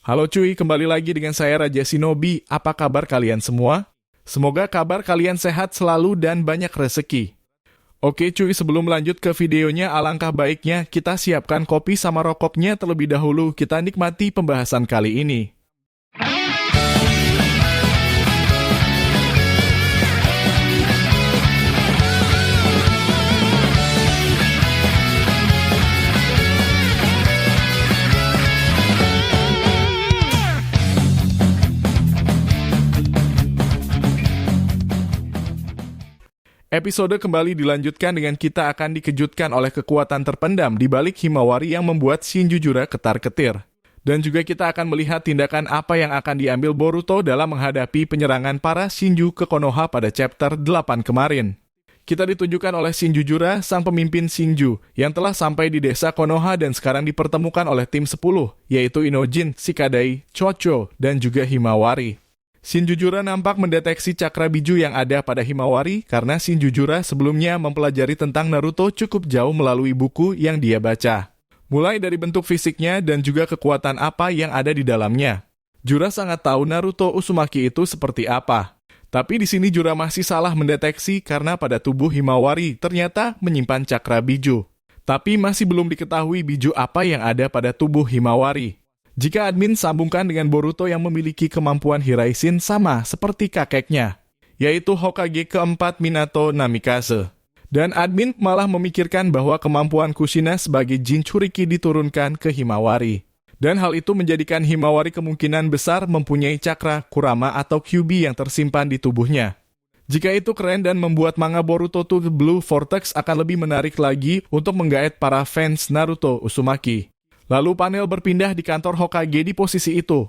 Halo cuy, kembali lagi dengan saya Raja Shinobi. Apa kabar kalian semua? Semoga kabar kalian sehat selalu dan banyak rezeki. Oke cuy, sebelum lanjut ke videonya, alangkah baiknya kita siapkan kopi sama rokoknya terlebih dahulu. Kita nikmati pembahasan kali ini. Episode kembali dilanjutkan dengan kita akan dikejutkan oleh kekuatan terpendam di balik Himawari yang membuat Shinjujura ketar-ketir. Dan juga kita akan melihat tindakan apa yang akan diambil Boruto dalam menghadapi penyerangan para Shinju ke Konoha pada chapter 8 kemarin. Kita ditunjukkan oleh Shinjujura, sang pemimpin Shinju, yang telah sampai di desa Konoha dan sekarang dipertemukan oleh tim 10, yaitu Inojin, Shikadai, Chocho, dan juga Himawari. Shinjujura nampak mendeteksi cakra biju yang ada pada Himawari karena Shinjujura sebelumnya mempelajari tentang Naruto cukup jauh melalui buku yang dia baca. Mulai dari bentuk fisiknya dan juga kekuatan apa yang ada di dalamnya. Jura sangat tahu Naruto Uzumaki itu seperti apa. Tapi di sini Jura masih salah mendeteksi karena pada tubuh Himawari ternyata menyimpan cakra biju. Tapi masih belum diketahui biju apa yang ada pada tubuh Himawari. Jika admin sambungkan dengan Boruto yang memiliki kemampuan Hiraishin sama seperti kakeknya, yaitu Hokage keempat Minato Namikaze. Dan admin malah memikirkan bahwa kemampuan Kushina sebagai Jinchuriki diturunkan ke Himawari. Dan hal itu menjadikan Himawari kemungkinan besar mempunyai cakra Kurama atau Kyuubi yang tersimpan di tubuhnya. Jika itu keren dan membuat manga Boruto to the Blue Vortex akan lebih menarik lagi untuk menggaet para fans Naruto Uzumaki. Lalu panel berpindah di kantor Hokage di posisi itu.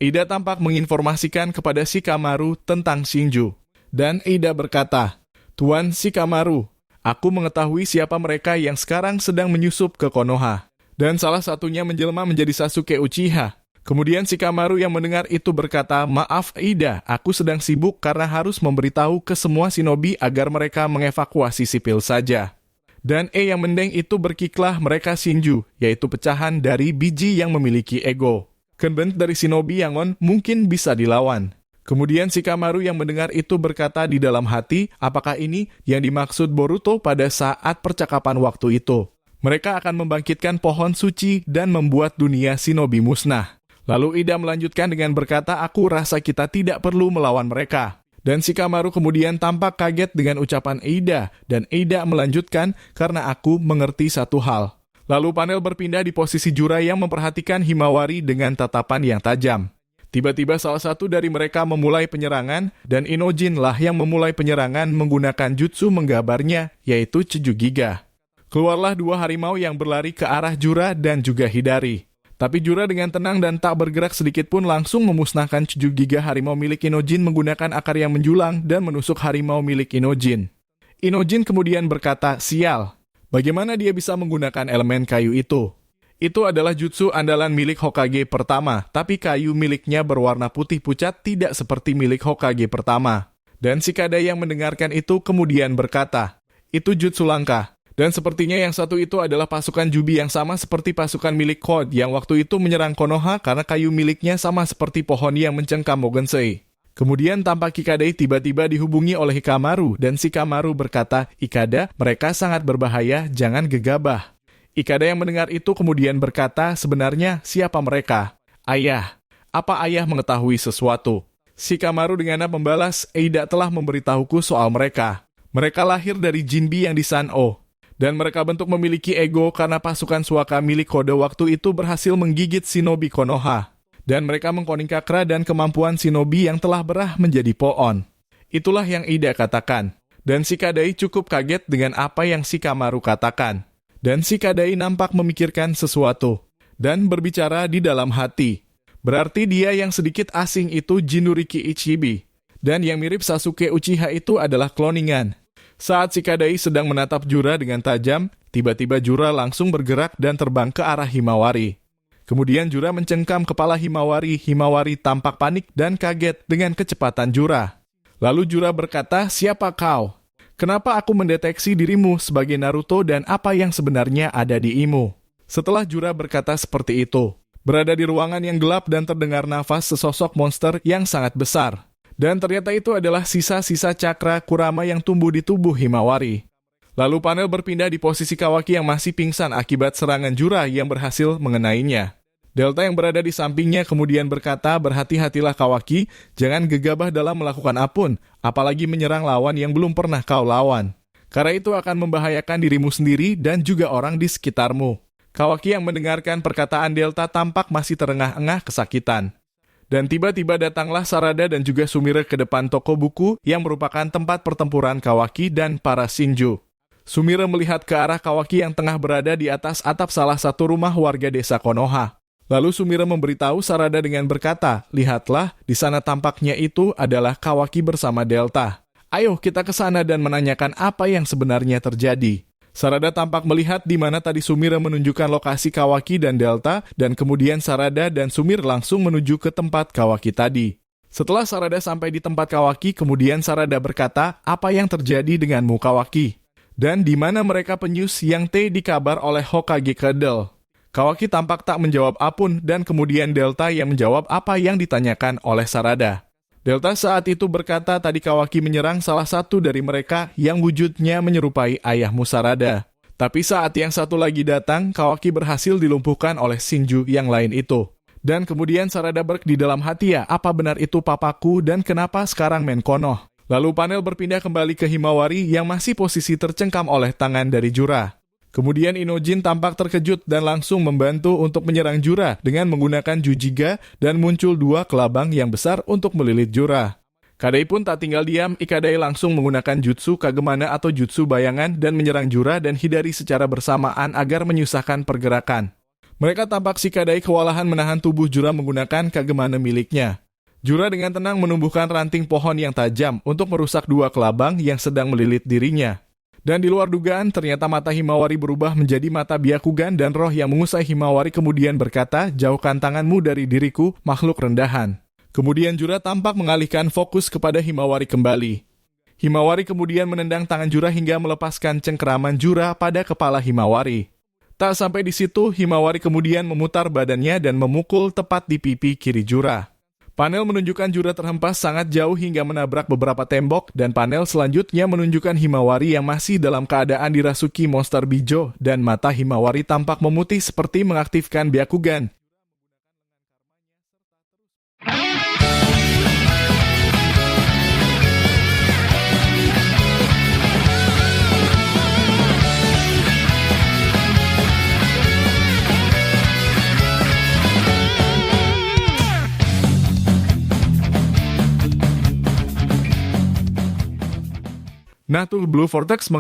Ida tampak menginformasikan kepada Shikamaru tentang Shinju. Dan Ida berkata, "Tuan Shikamaru, aku mengetahui siapa mereka yang sekarang sedang menyusup ke Konoha. Dan salah satunya menjelma menjadi Sasuke Uchiha." Kemudian Shikamaru yang mendengar itu berkata, "Maaf Ida, aku sedang sibuk karena harus memberitahu ke semua shinobi agar mereka mengevakuasi sipil saja." Dan yang mendeng itu berkiklah mereka Shinju, yaitu pecahan dari biji yang memiliki ego. Kenbent dari shinobi Yangon mungkin bisa dilawan. Kemudian Shikamaru yang mendengar itu berkata di dalam hati, apakah ini yang dimaksud Boruto pada saat percakapan waktu itu? Mereka akan membangkitkan pohon suci dan membuat dunia shinobi musnah. Lalu Ida melanjutkan dengan berkata, aku rasa kita tidak perlu melawan mereka. Dan Shikamaru kemudian tampak kaget dengan ucapan Ida, dan Ida melanjutkan, karena aku mengerti satu hal. Lalu panel berpindah di posisi Jura yang memperhatikan Himawari dengan tatapan yang tajam. Tiba-tiba salah satu dari mereka memulai penyerangan, dan Inojin lah yang memulai penyerangan menggunakan jutsu menggabarnya, yaitu Chujugiga. Keluarlah dua harimau yang berlari ke arah Jura dan juga Hidari. Tapi Jura dengan tenang dan tak bergerak sedikit pun langsung memusnahkan Chujugiga harimau milik Inojin menggunakan akar yang menjulang dan menusuk harimau milik Inojin. Inojin kemudian berkata, sial, bagaimana dia bisa menggunakan elemen kayu itu? Itu adalah jutsu andalan milik Hokage pertama, tapi kayu miliknya berwarna putih pucat tidak seperti milik Hokage pertama. Dan Shikadai yang mendengarkan itu kemudian berkata, itu jutsu langka. Dan sepertinya yang satu itu adalah pasukan Jubi yang sama seperti pasukan milik Code yang waktu itu menyerang Konoha karena kayu miliknya sama seperti pohon yang mencengkam Mogensei. Kemudian tampak Kikadai tiba-tiba dihubungi oleh Hikamaru dan Shikamaru berkata, Ikada, mereka sangat berbahaya, jangan gegabah. Ikada yang mendengar itu kemudian berkata, sebenarnya siapa mereka? Ayah. Apa ayah mengetahui sesuatu? Shikamaru dengan membalas, Eida telah memberitahuku soal mereka. Mereka lahir dari Jinbi yang di San'o. Dan mereka bentuk memiliki ego karena pasukan Suaka milik Kode waktu itu berhasil menggigit shinobi Konoha. Dan mereka mengkoningkakra dan kemampuan shinobi yang telah berah menjadi Poon. Itulah yang Ida katakan. Dan Shikadai cukup kaget dengan apa yang Shikamaru katakan. Dan Shikadai nampak memikirkan sesuatu. Dan berbicara di dalam hati. Berarti dia yang sedikit asing itu Jinuriki Ichibi. Dan yang mirip Sasuke Uchiha itu adalah kloningan. Saat Shikadai sedang menatap Jura dengan tajam, tiba-tiba Jura langsung bergerak dan terbang ke arah Himawari. Kemudian Jura mencengkam kepala Himawari. Himawari tampak panik dan kaget dengan kecepatan Jura. Lalu Jura berkata, siapa kau? Kenapa aku mendeteksi dirimu sebagai Naruto dan apa yang sebenarnya ada di Imo? Setelah Jura berkata seperti itu, Berada di ruangan yang gelap dan terdengar nafas sesosok monster yang sangat besar. Dan ternyata itu adalah sisa-sisa cakra Kurama yang tumbuh di tubuh Himawari. Lalu panel berpindah di posisi Kawaki yang masih pingsan akibat serangan Jura yang berhasil mengenainya. Delta yang berada di sampingnya kemudian berkata, berhati-hatilah Kawaki, jangan gegabah dalam melakukan apapun, apalagi menyerang lawan yang belum pernah kau lawan. Karena itu akan membahayakan dirimu sendiri dan juga orang di sekitarmu. Kawaki yang mendengarkan perkataan Delta tampak masih terengah-engah kesakitan. Dan tiba-tiba datanglah Sarada dan juga Sumire ke depan toko buku yang merupakan tempat pertempuran Kawaki dan para Shinju. Sumire melihat ke arah Kawaki yang tengah berada di atas atap salah satu rumah warga desa Konoha. Lalu Sumire memberitahu Sarada dengan berkata, lihatlah, di sana tampaknya itu adalah Kawaki bersama Delta. Ayo kita ke sana dan menanyakan apa yang sebenarnya terjadi. Sarada tampak melihat di mana tadi Sumire menunjukkan lokasi Kawaki dan Delta, dan kemudian Sarada dan Sumire langsung menuju ke tempat Kawaki tadi. Setelah Sarada sampai di tempat Kawaki, kemudian Sarada berkata, apa yang terjadi denganmu Kawaki? Dan di mana mereka penyus yang dikabar oleh Hokage Kedel? Kawaki tampak tak menjawab apapun dan kemudian Delta yang menjawab apa yang ditanyakan oleh Sarada. Delta saat itu berkata tadi Kawaki menyerang salah satu dari mereka yang wujudnya menyerupai ayahmu Sarada. Tapi saat yang satu lagi datang, Kawaki berhasil dilumpuhkan oleh Shinju yang lain itu. Dan kemudian Sarada di dalam hati ya, apa benar itu papaku dan kenapa sekarang main konoh? Lalu panel berpindah kembali ke Himawari yang masih posisi tercengkam oleh tangan dari Jura. Kemudian Inojin tampak terkejut dan langsung membantu untuk menyerang Jura dengan menggunakan Jujiga dan muncul dua kelabang yang besar untuk melilit Jura. Kadai pun tak tinggal diam, Ikadai langsung menggunakan Jutsu Kagemana atau Jutsu Bayangan dan menyerang Jura dan Hidari secara bersamaan agar menyusahkan pergerakan. Mereka tampak si Kadai kewalahan menahan tubuh Jura menggunakan Kagemana miliknya. Jura dengan tenang menumbuhkan ranting pohon yang tajam untuk merusak dua kelabang yang sedang melilit dirinya. Dan di luar dugaan, ternyata mata Himawari berubah menjadi mata Byakugan dan roh yang mengusai Himawari kemudian berkata, jauhkan tanganmu dari diriku, makhluk rendahan. Kemudian Jura tampak mengalihkan fokus kepada Himawari kembali. Himawari kemudian menendang tangan Jura hingga melepaskan cengkeraman Jura pada kepala Himawari. Tak sampai di situ, Himawari kemudian memutar badannya dan memukul tepat di pipi kiri Jura. Panel menunjukkan Jura terhempas sangat jauh hingga menabrak beberapa tembok, dan panel selanjutnya menunjukkan Himawari yang masih dalam keadaan dirasuki monster Bijo, dan mata Himawari tampak memutih seperti mengaktifkan Byakugan. Nah tuh Blue Vortex